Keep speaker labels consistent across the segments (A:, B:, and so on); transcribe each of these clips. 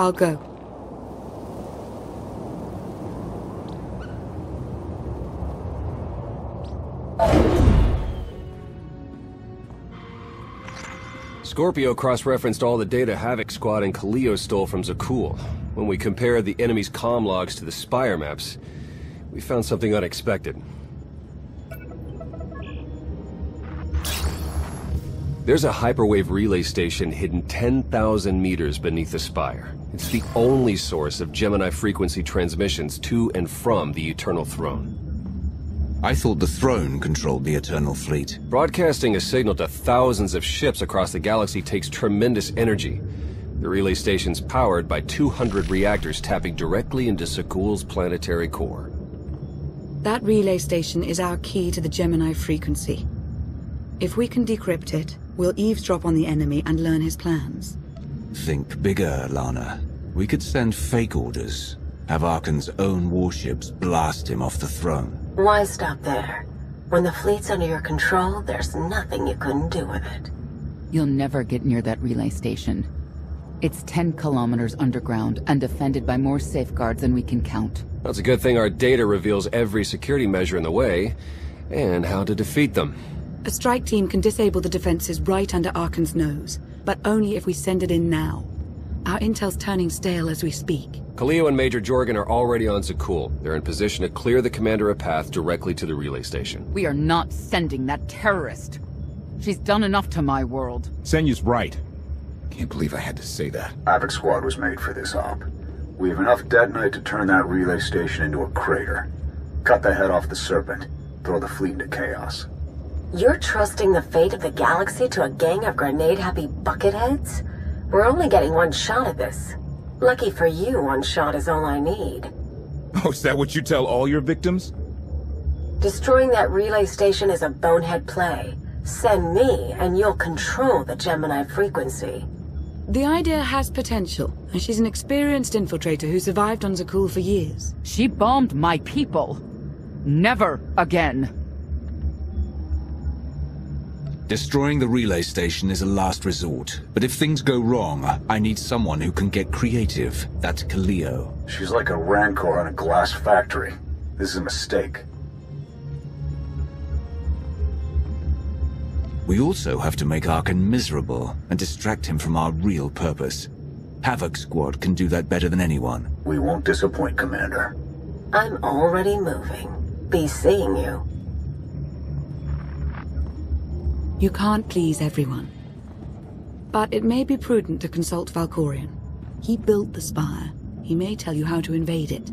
A: I'll go.
B: Scorpio cross-referenced all the data Havoc Squad and Kaleo stole from Zakul. When we compared the enemy's comm logs to the Spire maps, we found something unexpected. There's a hyperwave relay station hidden 10,000 meters beneath the Spire. It's the only source of Gemini frequency transmissions to and from the Eternal Throne.
C: I thought the throne controlled the Eternal Fleet.
B: Broadcasting a signal to thousands of ships across the galaxy takes tremendous energy. The relay station's powered by 200 reactors tapping directly into Zakul's planetary core.
A: That relay station is our key to the Gemini frequency. If we can decrypt it, we'll eavesdrop on the enemy and learn his plans.
C: Think bigger, Lana. We could send fake orders. Have Arkan's own warships blast him off the throne.
D: Why stop there? When the fleet's under your control, there's nothing you couldn't do with it.
E: You'll never get near that relay station. It's 10 kilometers underground and defended by more safeguards than we can count.
B: That's a good thing our data reveals every security measure in the way, and how to defeat them.
A: A strike team can disable the defenses right under Arkan's nose, but only if we send it in now. Our intel's turning stale as we speak.
B: Kaleo and Major Jorgen are already on Zakul. They're in position to clear the commander a path directly to the relay station.
E: We are not sending that terrorist. She's done enough to my world.
F: Senyu's right. Can't believe I had to say that.
G: Havoc Squad was made for this op. We have enough detonite to turn that relay station into a crater. Cut the head off the Serpent. Throw the fleet into chaos.
D: You're trusting the fate of the galaxy to a gang of grenade-happy bucketheads? We're only getting one shot at this. Lucky for you, one shot is all I need.
F: Oh, is that what you tell all your victims?
D: Destroying that relay station is a bonehead play. Send me, and you'll control the Gemini frequency.
A: The idea has potential, and she's an experienced infiltrator who survived on Zakul for years.
E: She bombed my people. Never again.
C: Destroying the relay station is a last resort, but if things go wrong, I need someone who can get creative. That's Kaleo.
G: She's like a rancor in a glass factory. This is a mistake.
C: We also have to make Arkan miserable and distract him from our real purpose. Havoc Squad can do that better than anyone.
G: We won't disappoint, Commander.
D: I'm already moving. Be seeing you.
A: You can't please everyone. But it may be prudent to consult Valkorion. He built the Spire. He may tell you how to invade it.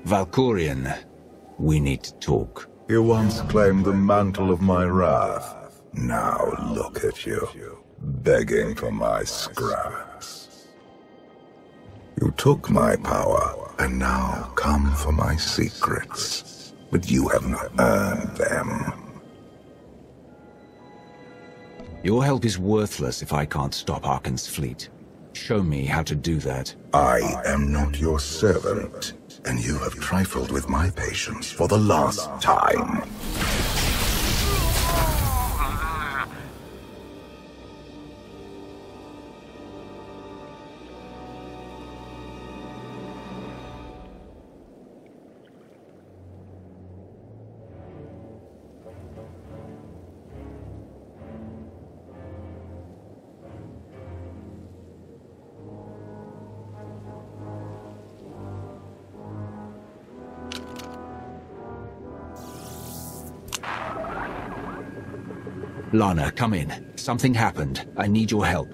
C: Valkorian, we need to talk.
H: You once claimed the mantle of my wrath. Now look at you, begging for my scraps. You took my power, and now come for my secrets. But you have not earned them.
C: Your help is worthless if I can't stop Arkan's fleet. Show me how to do that.
H: I am not your servant, and you have trifled with my patience for the last time.
C: Lana, come in. Something happened. I need your help.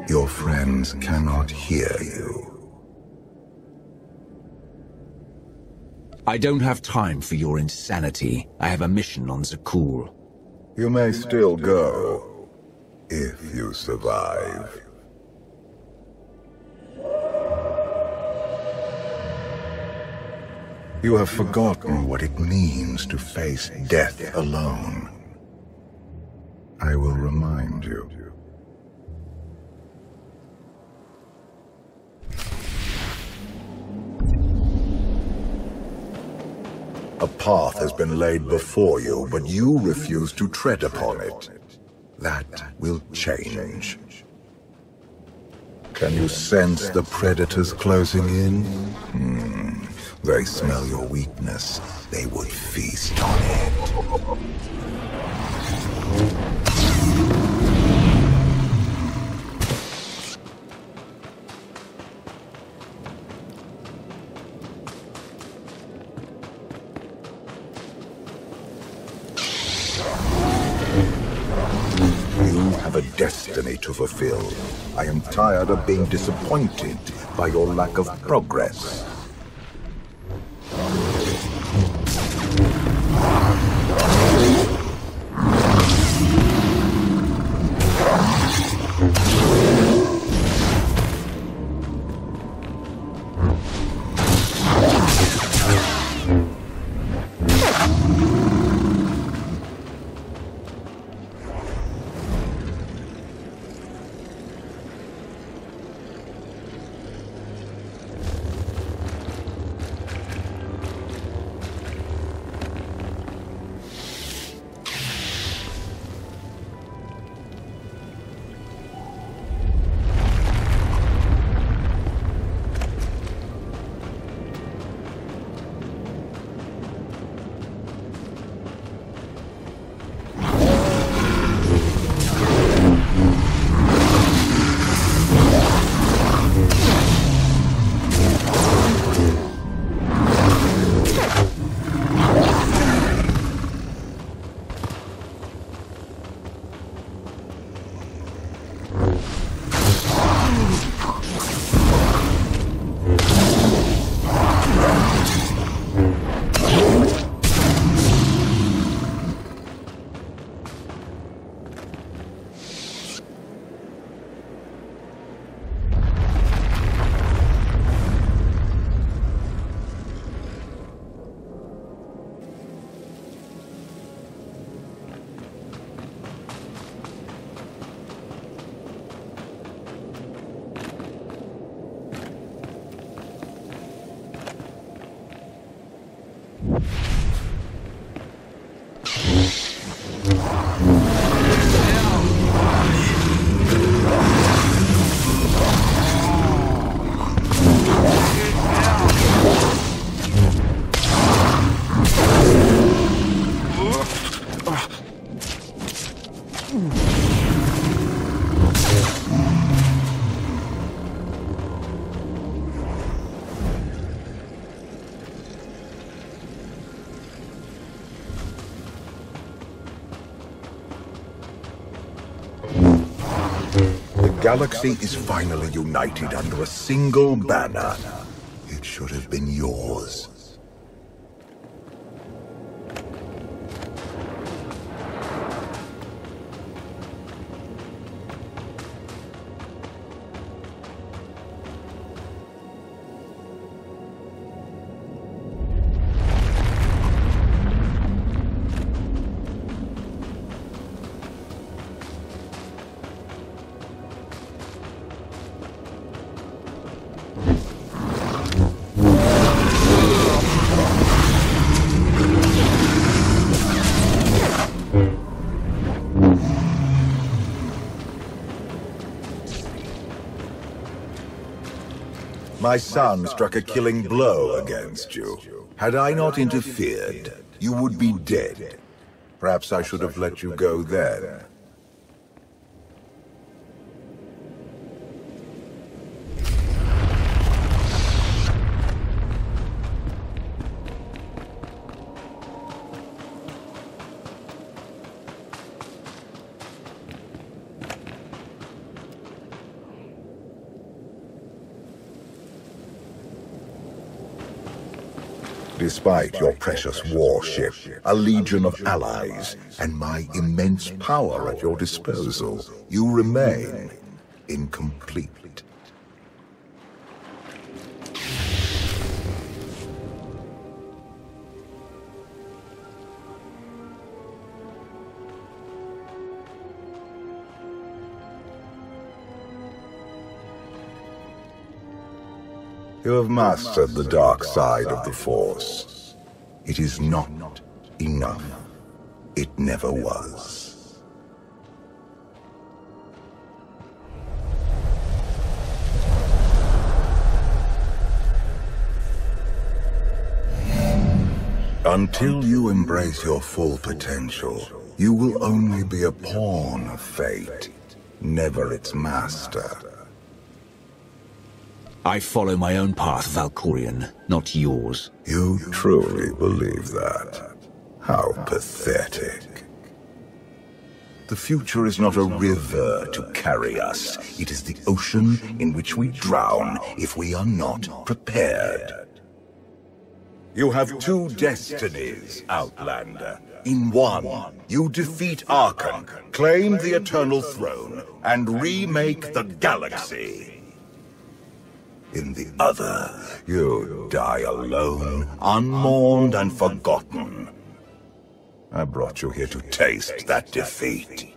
H: Your friends cannot hear you.
C: I don't have time for your insanity. I have a mission on Zakul.
H: You may still go, if you survive. You have forgotten what it means to face death alone. I will remind you. A path has been laid before you, but you refuse to tread upon it. That will change. Can you sense the predators closing in? They smell your weakness. They would feast on it. You have a destiny to fulfill. I am tired of being disappointed by your lack of progress. galaxy is finally united under a single banner. It should have been yours. My son struck a killing blow against you. Had I not interfered, you would be dead. Perhaps I should have let you go then. Despite your precious warship, a legion of allies, and my immense power at your disposal, you remain incomplete. You have mastered the dark side of the Force. It is not enough. It never was. Until you embrace your full potential, you will only be a pawn of fate, never its master.
C: I follow my own path, Valkorion, not yours.
H: You truly believe that? How pathetic. The future is not a river to carry us. It is the ocean in which we drown if we are not prepared. You have two destinies, Outlander. In one, you defeat Arkham, claim the Eternal Throne, and remake the galaxy. In the other, you die alone, unmourned and forgotten. I brought you here to taste that defeat.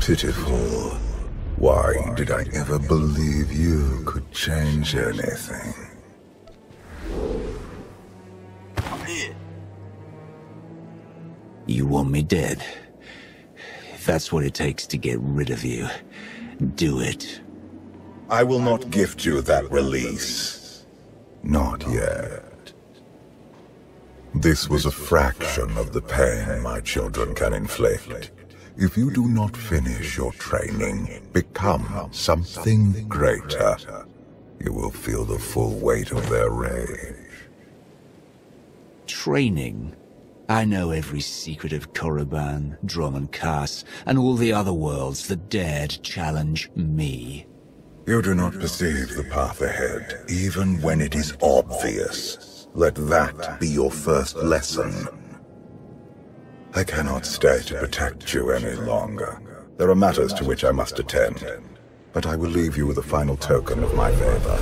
H: Pitiful. Why did I ever believe you could change anything?
C: You want me dead? If that's what it takes to get rid of you, do it.
H: I will not gift you that release. Not yet. This was a fraction of the pain my children can inflict. If you do not finish your training, become something greater, you will feel the full weight of their rage.
C: Training? I know every secret of Korriban, Drum and Kaas, and all the other worlds that dared challenge me.
H: You do not perceive the path ahead, even when it is obvious. Let that be your first lesson. I cannot stay to protect you any longer. There are matters to which I must attend, but I will leave you with a final token of my favor.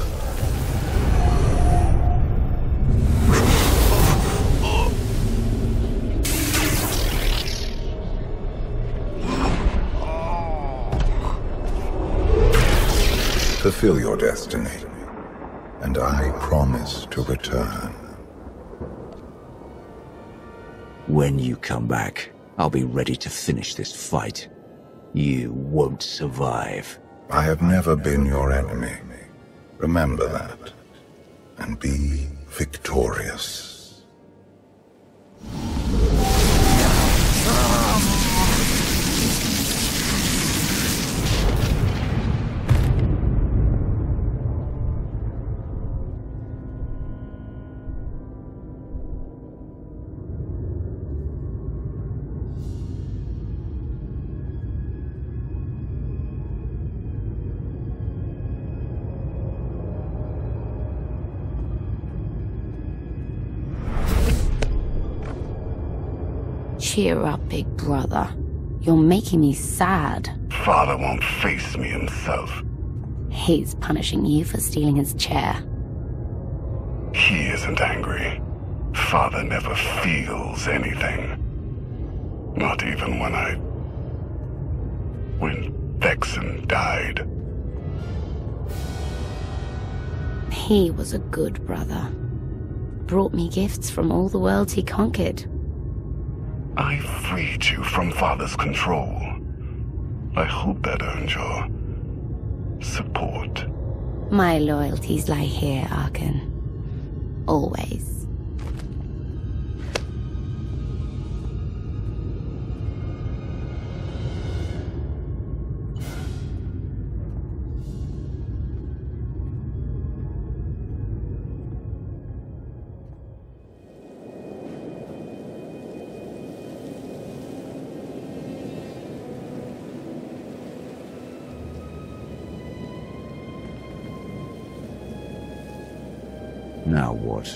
H: Fulfill your destiny, and I promise to return.
C: When you come back, I'll be ready to finish this fight. You won't survive.
H: I have never been your enemy. Remember that, and be victorious.
I: Cheer up, big brother. You're making me sad.
J: Father won't face me himself.
I: He's punishing you for stealing his chair.
J: He isn't angry. Father never feels anything. Not even when Vexen died.
I: He was a good brother. Brought me gifts from all the worlds he conquered.
J: I freed you from Father's control. I hope that earned your support.
I: My loyalties lie here, Arkan. Always.
C: Now what?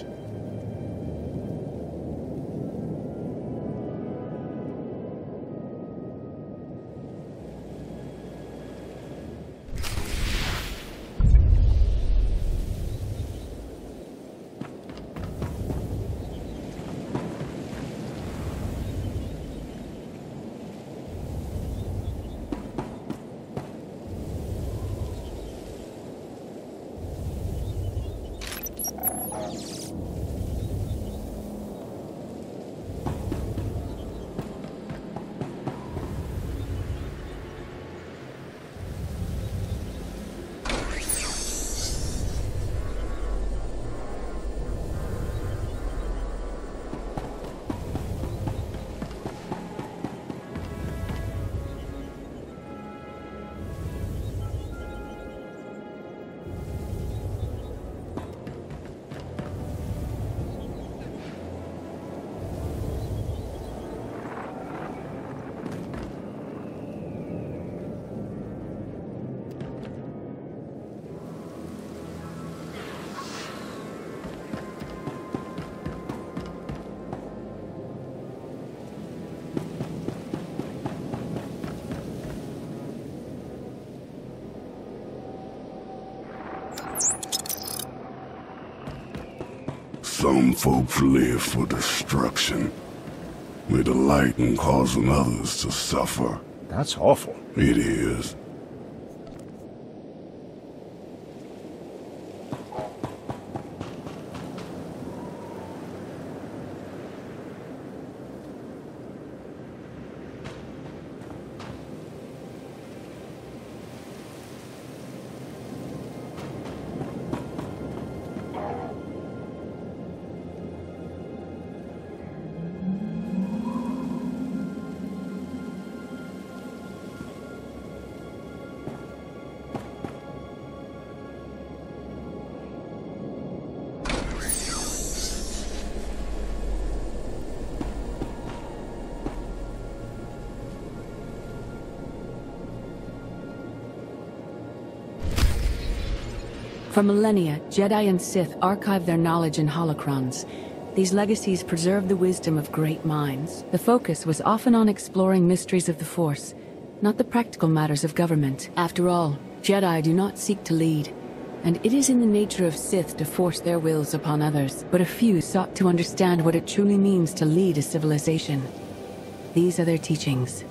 J: Some folks live for destruction. They delight in causing others to suffer.
F: That's awful.
J: It is.
A: For millennia, Jedi and Sith archived their knowledge in holocrons. These legacies preserved the wisdom of great minds. The focus was often on exploring mysteries of the Force, not the practical matters of government. After all, Jedi do not seek to lead, and it is in the nature of Sith to force their wills upon others. But a few sought to understand what it truly means to lead a civilization. These are their teachings.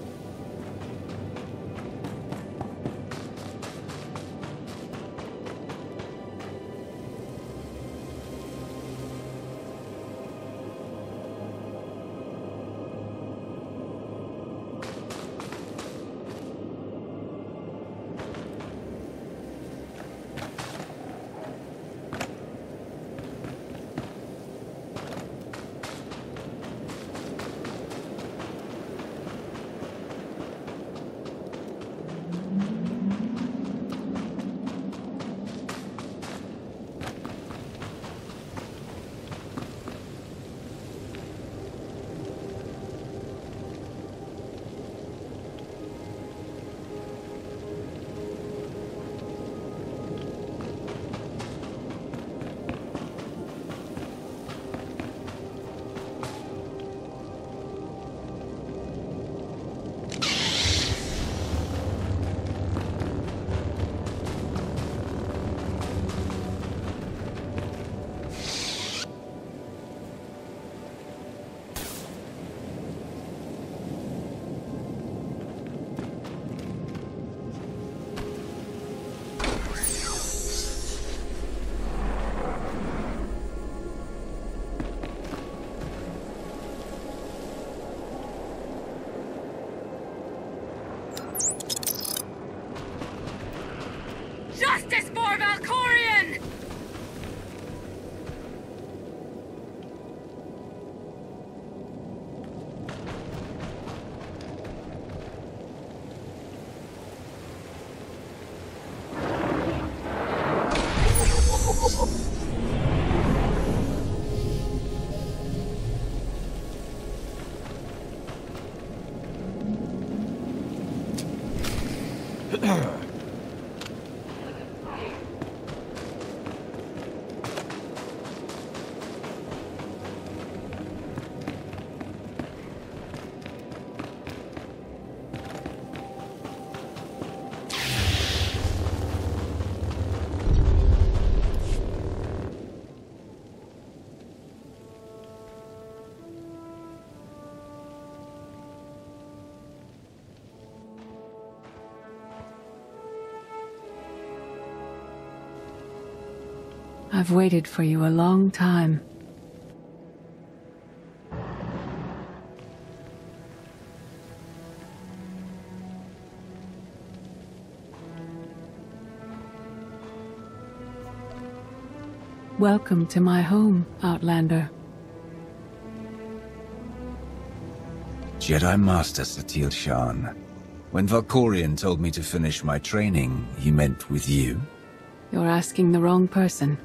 K: Justice for Valkorion!
A: I've waited for you a long time. Welcome to my home, Outlander.
C: Jedi Master Satil Shan. When Valkorion told me to finish my training, he meant with you?
A: You're asking the wrong person.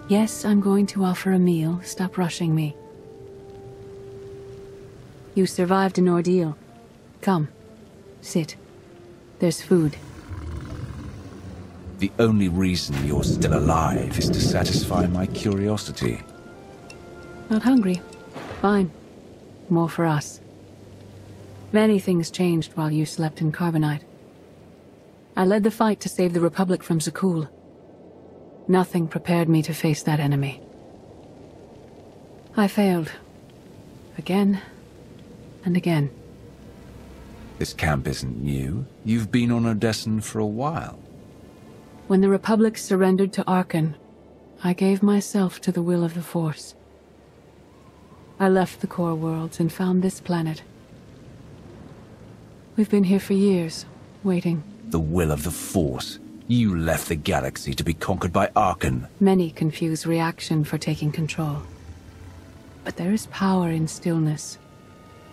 A: Yes, I'm going to offer a meal. Stop rushing me. You survived an ordeal. Come, sit. There's food.
C: The only reason you're still alive is to satisfy my curiosity.
A: Not hungry. Fine. More for us. Many things changed while you slept in Carbonite. I led the fight to save the Republic from Zakul. Nothing prepared me to face that enemy. I failed. Again and again.
C: This camp isn't new. You've been on Odessan for a while.
A: When the Republic surrendered to Archon, I gave myself to the will of the Force. I left the core worlds and found this planet. We've been here for years, waiting.
C: The will of the Force. You left the galaxy to be conquered by Archon.
A: Many confuse reaction for taking control. But there is power in stillness.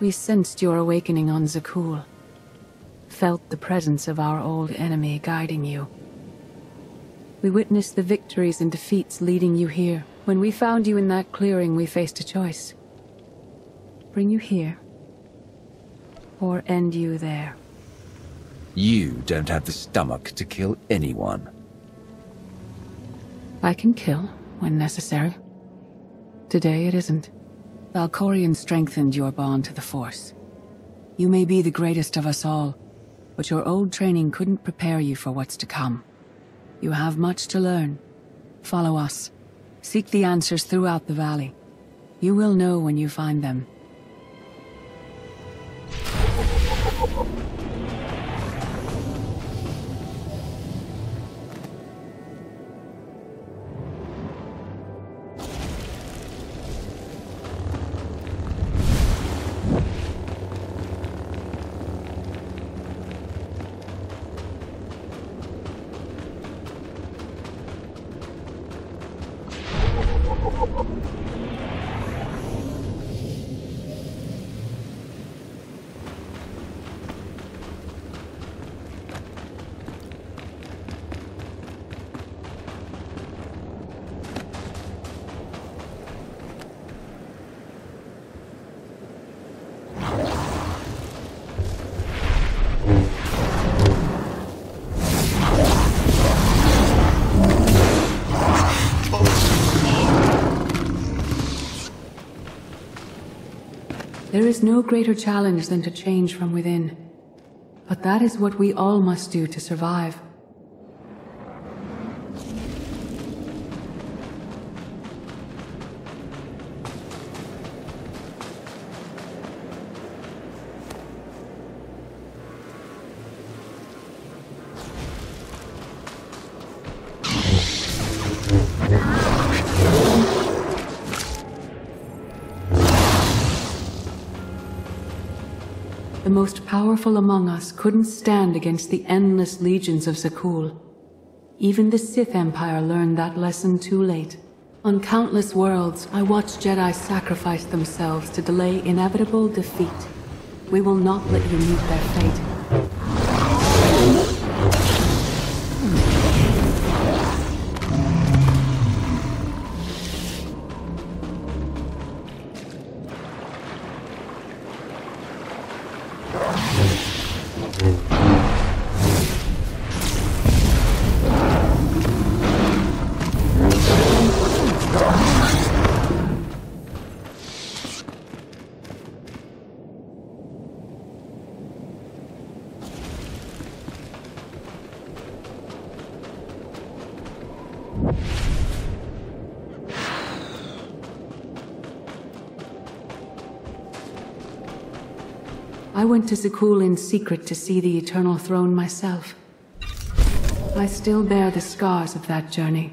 A: We sensed your awakening on Zakul. Felt the presence of our old enemy guiding you. We witnessed the victories and defeats leading you here. When we found you in that clearing, we faced a choice. Bring you here, or end you there.
C: You don't have the stomach to kill anyone.
A: I can kill, when necessary. Today it isn't. Valkorion strengthened your bond to the Force. You may be the greatest of us all, but your old training couldn't prepare you for what's to come. You have much to learn. Follow us. Seek the answers throughout the valley. You will know when you find them. There is no greater challenge than to change from within. But that is what we all must do to survive. The most powerful among us couldn't stand against the endless legions of Zakul. Even the Sith Empire learned that lesson too late. On countless worlds, I watched Jedi sacrifice themselves to delay inevitable defeat. We will not let you meet their fate. I went to Zakul in secret to see the Eternal Throne myself. I still bear the scars of that journey.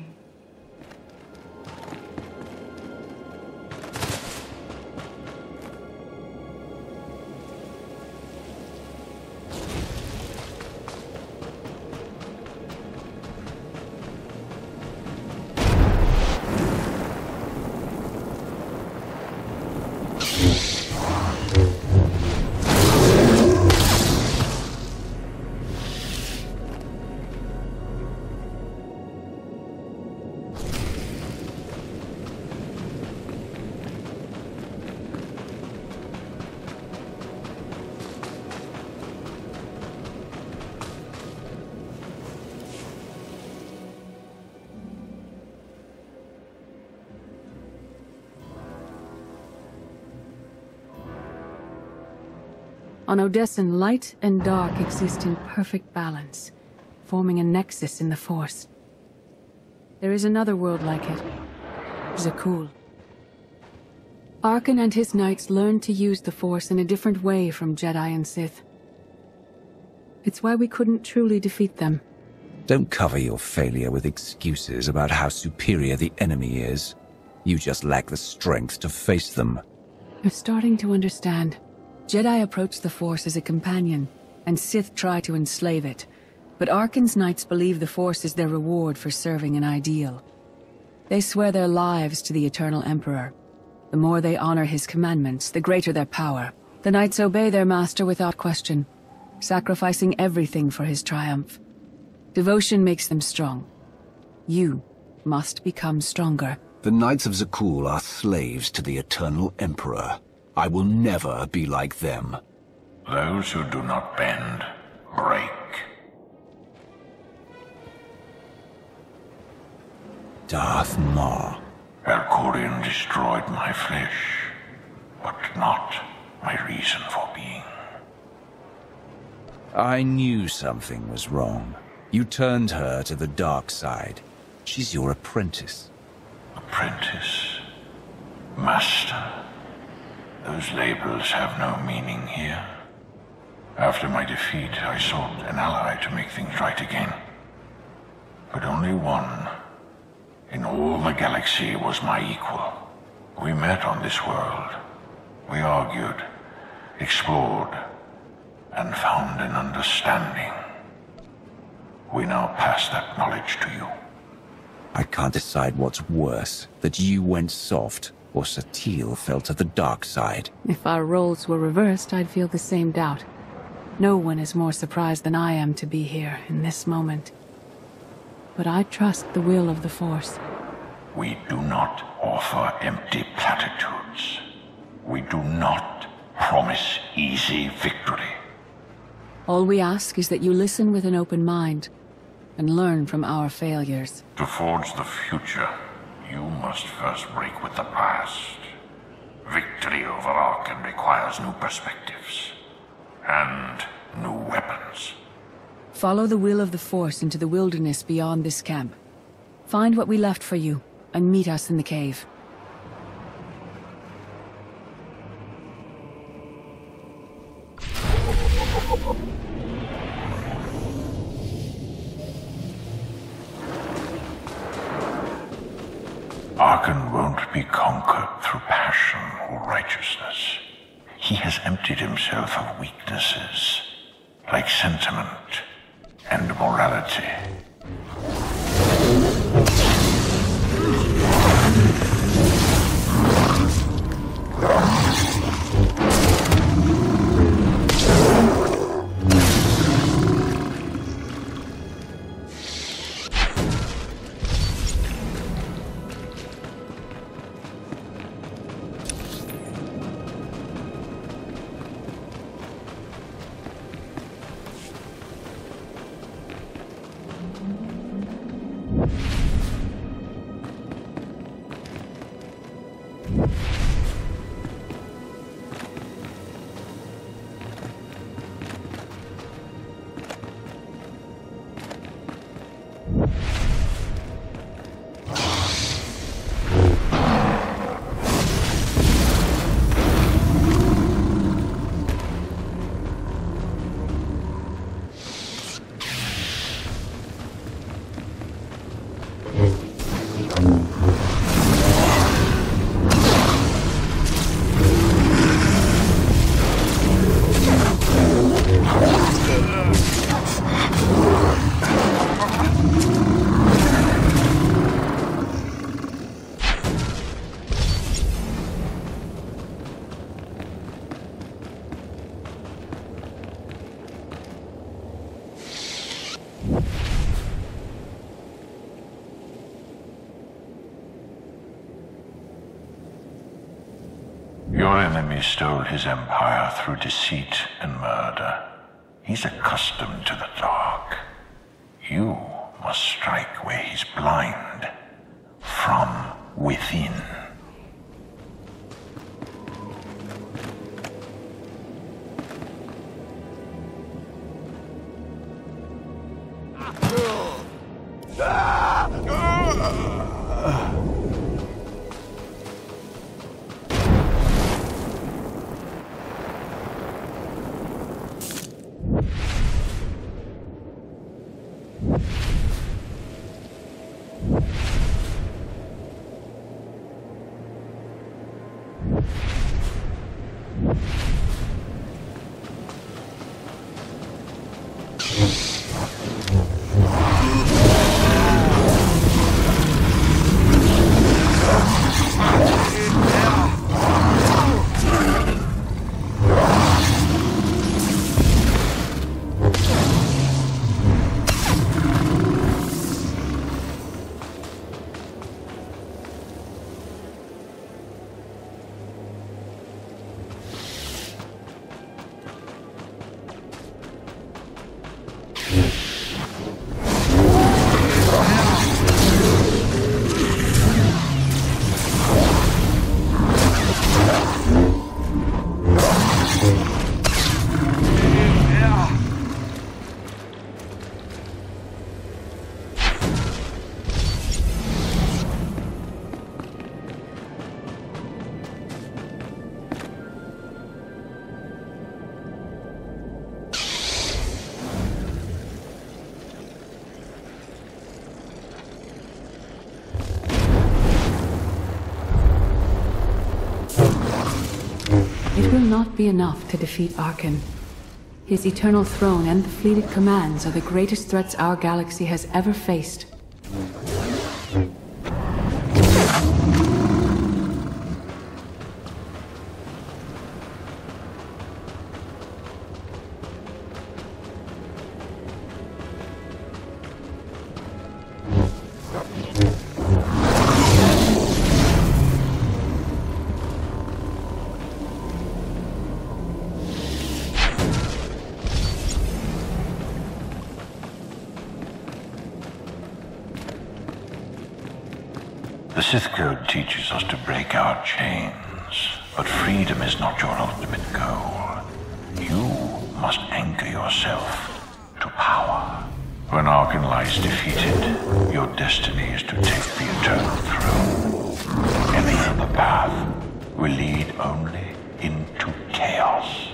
A: On Odessan, light and dark exist in perfect balance, forming a nexus in the Force. There is another world like it, Zakul. Arkan and his knights learned to use the Force in a different way from Jedi and Sith. It's why we couldn't truly defeat them.
C: Don't cover your failure with excuses about how superior the enemy is. You just lack the strength to face them.
A: You're starting to understand. Jedi approach the Force as a companion, and Sith try to enslave it. But Arkan's knights believe the Force is their reward for serving an ideal. They swear their lives to the Eternal Emperor. The more they honor his commandments, the greater their power. The knights obey their master without question, sacrificing everything for his triumph. Devotion makes them strong. You must become stronger.
C: The Knights of Zakul are slaves to the Eternal Emperor. I will never be like them.
J: Those who do not bend, break.
C: Darth Maul.
J: Valkorion destroyed my flesh, but not my reason for being.
C: I knew something was wrong. You turned her to the dark side. She's your apprentice.
J: Apprentice. Master. Those labels have no meaning here. After my defeat, I sought an ally to make things right again. But only one in all the galaxy was my equal. We met on this world. We argued, explored, and found an understanding. We now pass that knowledge to you.
C: I can't decide what's worse, that you went soft, or Satil fell to the dark side.
A: If our roles were reversed, I'd feel the same doubt. No one is more surprised than I am to be here, in this moment. But I trust the will of the Force.
J: We do not offer empty platitudes. We do not promise easy victory.
A: All we ask is that you listen with an open mind, and learn from our failures.
J: To forge the future, you must first break with the past. Victory over Arkan requires new perspectives, and new weapons.
A: Follow the will of the Force into the wilderness beyond this camp. Find what we left for you, and meet us in the cave.
J: Arkan won't be conquered through passion or righteousness. He has emptied himself of weaknesses, like sentiment and morality. Your enemy stole his empire through deceit and murder. He's accustomed to the dark. You must strike where he's blind, from within.
A: not be enough to defeat Arkan. His eternal throne and the fleeted commands are the greatest threats our galaxy has ever faced.
J: The Sith Code teaches us to break our chains, but freedom is not your ultimate goal. You must anchor yourself to power. When Arkan lies defeated, your destiny is to take the eternal throne. Any other path will lead only into chaos.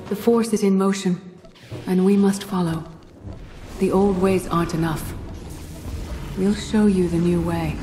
A: The Force is in motion, and we must follow. The old ways aren't enough. We'll show you the new way.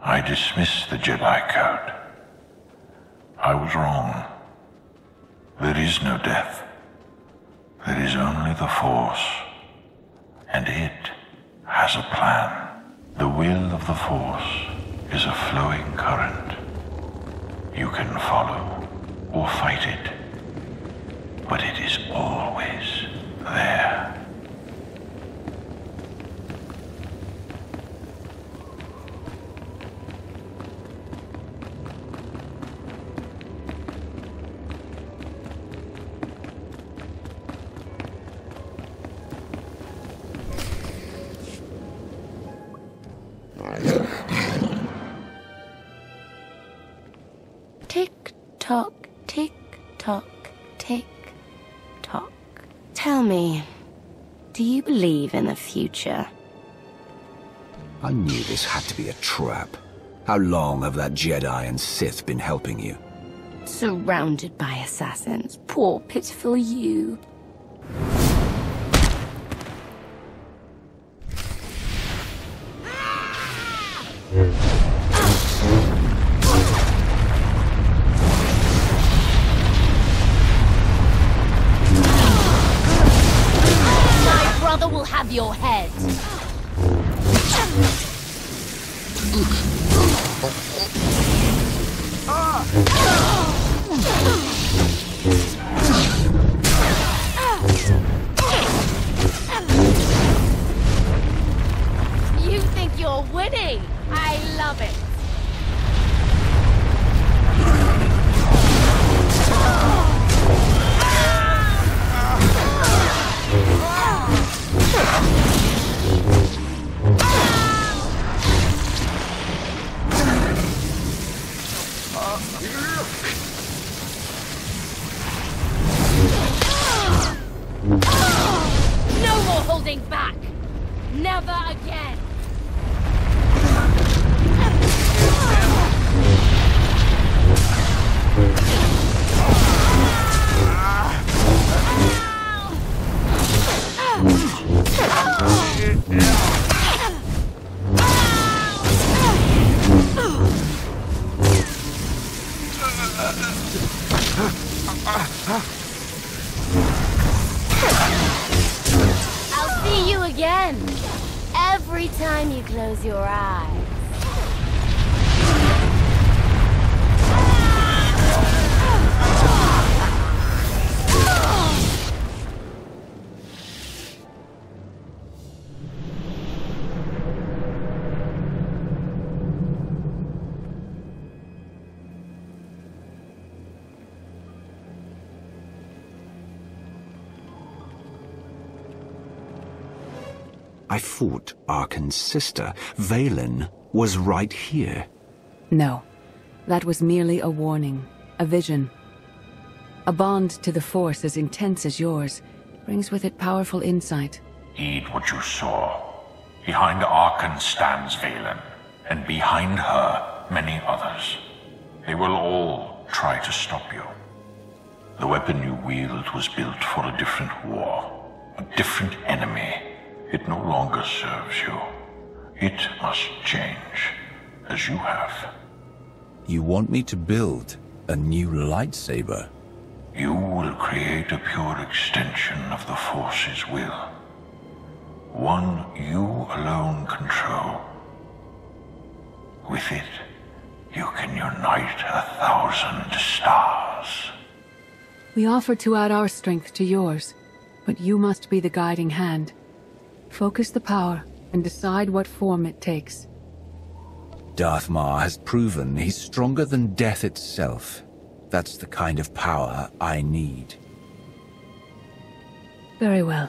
J: I dismiss the Jedi Code. I was wrong. There is no death. There is only the Force. And it has a plan. The will of the Force is a flowing current. You can follow or fight it, but it is always there.
I: Tick-tock, tick-tock, tick-tock. Tell me, do you believe in the future?
C: I knew this had to be a trap. How long have that Jedi and Sith been helping you?
I: Surrounded by assassins. Poor, pitiful you. your head. You think you're winning? I love it. No more holding back! Never again! I'll see you again. Every time you close your eyes.
C: I thought Arkan's sister, Valen, was right here.
A: No, that was merely a warning, a vision. A bond to the Force as intense as yours brings with it powerful insight.
J: Heed what you saw. Behind Arkan stands Valen, and behind her, many others. They will all try to stop you. The weapon you wield was built for a different war, a different enemy. It no longer serves you. It must change, as you have.
C: You want me to build a new lightsaber?
J: You will create a pure extension of the Force's will. One you alone control. With it, you can unite 1,000 stars.
A: We offer to add our strength to yours, but you must be the guiding hand. Focus the power and decide what form it takes.
C: Darth Maul has proven he's stronger than death itself. That's the kind of power I need.
A: Very well.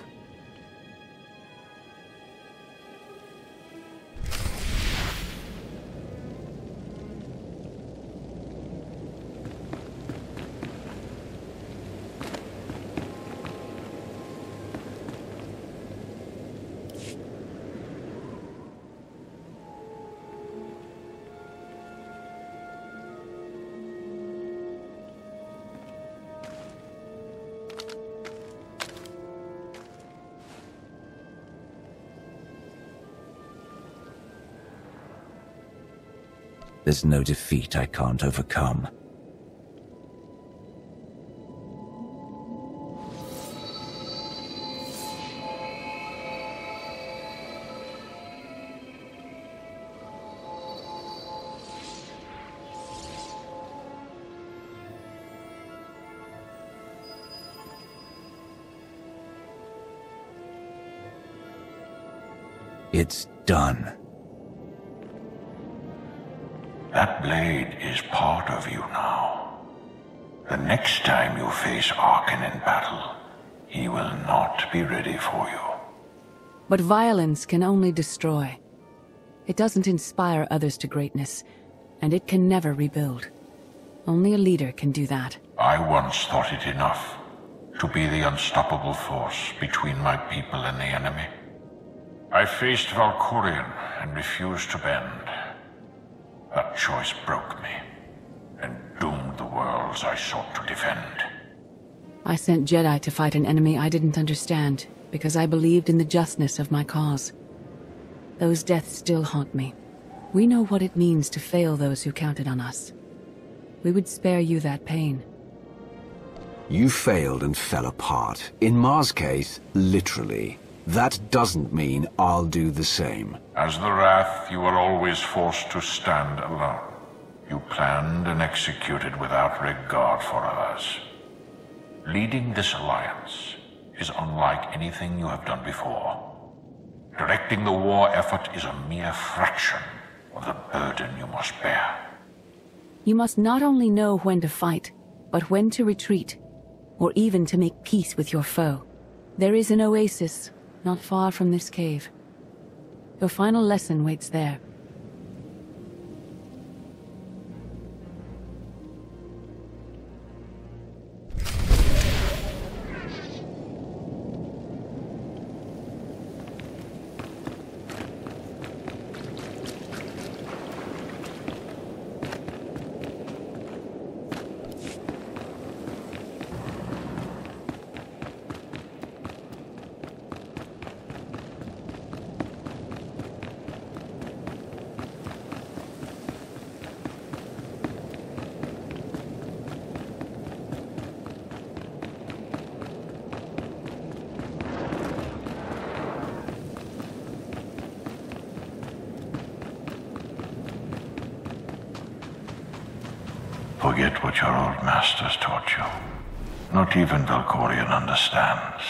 C: There's no defeat I can't overcome. It's done.
J: That blade is part of you now. The next time you face Arkan in battle, he will not be ready for you.
A: But violence can only destroy. It doesn't inspire others to greatness, and it can never rebuild. Only a leader can do that.
J: I once thought it enough to be the unstoppable force between my people and the enemy. I faced Valkorion and refused to bend. That choice broke me, and doomed the worlds I sought to defend.
A: I sent Jedi to fight an enemy I didn't understand, because I believed in the justness of my cause. Those deaths still haunt me. We know what it means to fail those who counted on us. We would spare you that pain.
C: You failed and fell apart. In Mar's case, literally. That doesn't mean I'll do the same.
J: As the Wrath, you are always forced to stand alone. You planned and executed without regard for others. Leading this alliance is unlike anything you have done before. Directing the war effort is a mere fraction of the burden you must bear.
A: You must not only know when to fight, but when to retreat, or even to make peace with your foe. There is an oasis not far from this cave. Your final lesson waits there.
J: Forget what your old masters taught you. Not even Valkorion understands.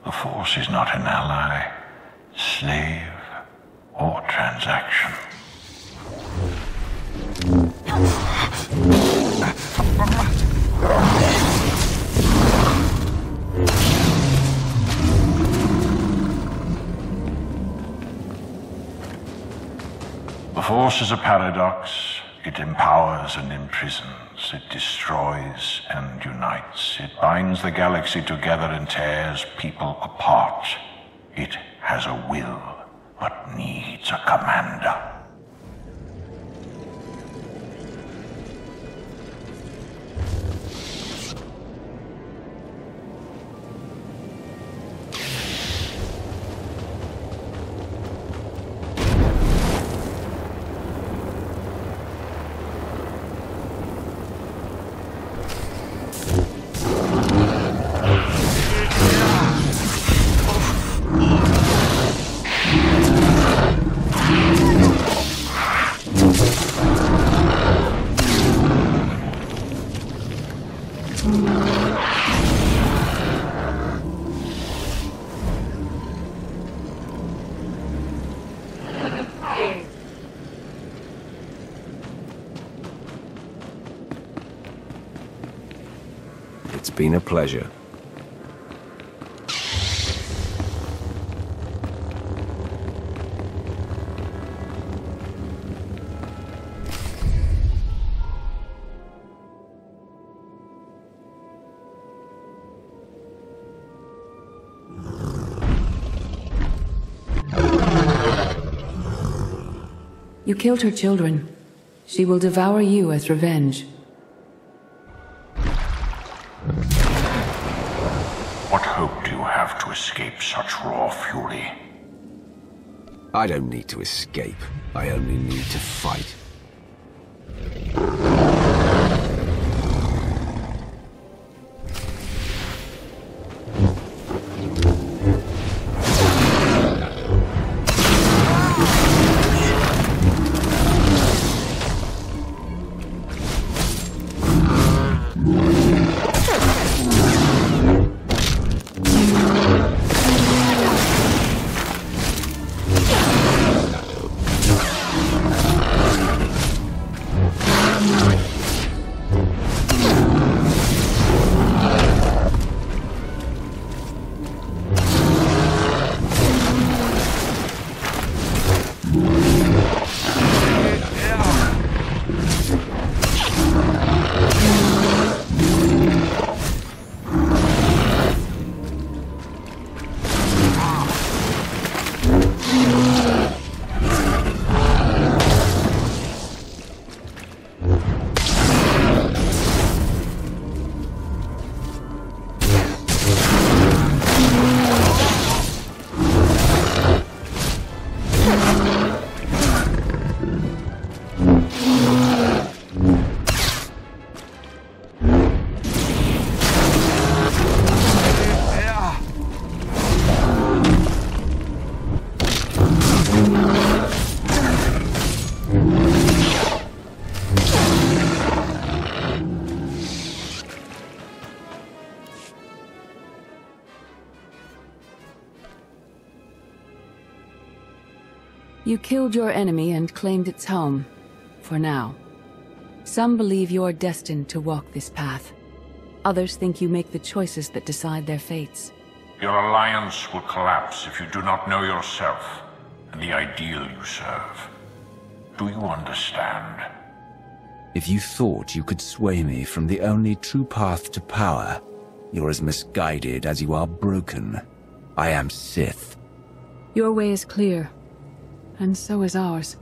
J: The Force is not an ally, slave, or transaction. The Force is a paradox. It empowers and imprisons. It destroys and unites. It binds the galaxy together and tears people apart. It has a will, but needs a commander.
B: It's been a pleasure.
A: You killed her children. She will devour you as revenge.
J: What hope do you have to escape such raw fury?
C: I don't need to escape. I only need to fight.
A: You killed your enemy and claimed its home, for now. Some believe you're destined to walk this path. Others think you make the choices that decide their fates.
J: Your alliance will collapse if you do not know yourself and the ideal you serve. Do you understand?
C: If you thought you could sway me from the only true path to power, you're as misguided as you are broken. I am Sith.
A: Your way is clear, and so is ours.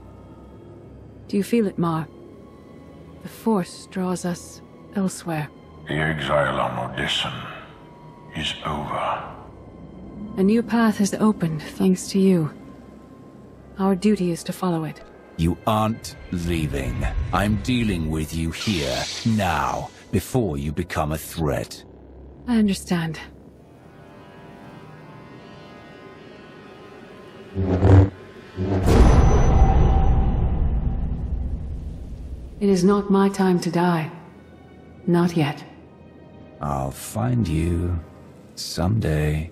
A: Do you feel it, Mar? The Force draws us elsewhere.
J: The exile on Odysseum is over.
A: A new path has opened, thanks to you. Our duty is to follow it.
C: You aren't leaving. I'm dealing with you here, now, before you become a threat.
A: I understand. It is not my time to die. Not yet.
C: I'll find you someday.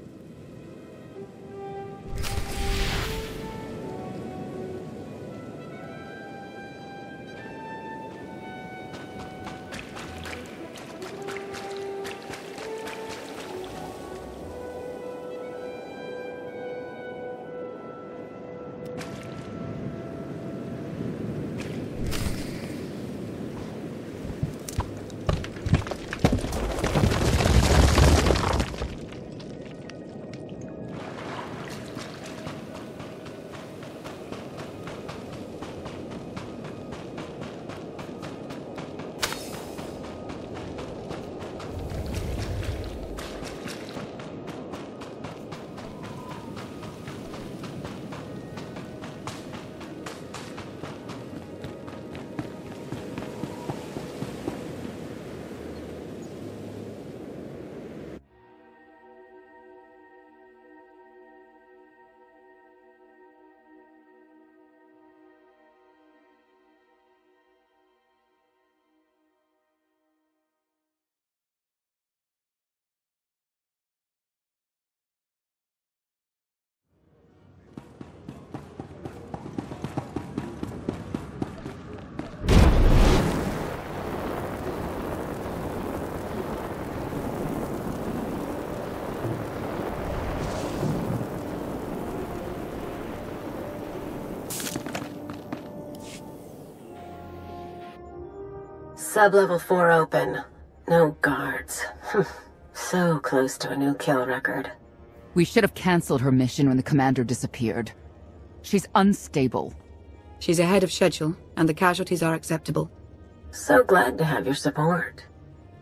D: Sub-level 4 open. No guards. So close to a new kill record.
E: We should have cancelled her mission when the commander disappeared. She's unstable.
L: She's ahead of schedule, and the casualties are acceptable.
D: So glad to have your support.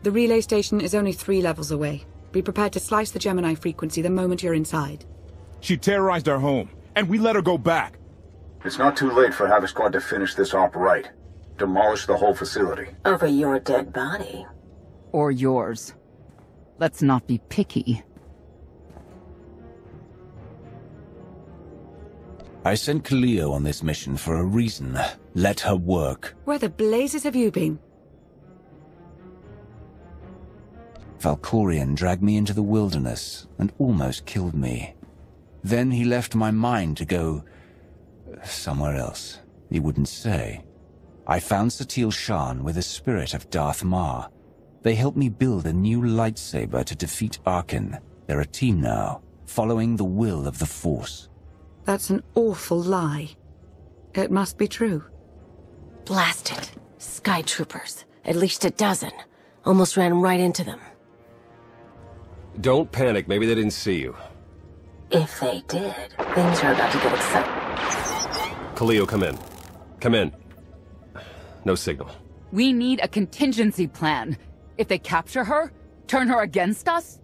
L: The relay station is only 3 levels away. Be prepared to slice the Gemini frequency the moment you're inside.
F: She terrorized our home, and we let her go back.
G: It's not too late for Havoc Squad to finish this op right. Demolish the whole facility.
D: Over your dead body.
E: Or yours. Let's not be picky.
C: I sent Kaleo on this mission for a reason. Let her work.
L: Where the blazes have you been?
C: Valkorion dragged me into the wilderness and almost killed me. Then he left my mind to go somewhere else. He wouldn't say. I found Satil Shan with the spirit of Darth Mar. They helped me build a new lightsaber to defeat Arkin. They're a team now, following the will of the Force.
L: That's an awful lie. It must be true.
D: Blast it. Sky troopers. At least a dozen. Almost ran right into them.
B: Don't panic, maybe they didn't see you.
D: If they did, things are about to get exciting.
B: Kaleo, come in. Come in. No signal.
E: We need a contingency plan. If they capture her, turn her against us?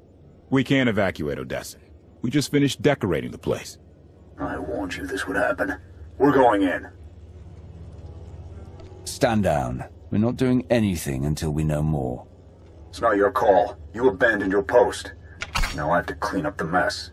F: We can't evacuate Odessa. We just finished decorating the place.
G: I warned you this would happen. We're going in.
C: Stand down. We're not doing anything until we know more.
G: It's not your call. You abandoned your post. Now I have to clean up the mess.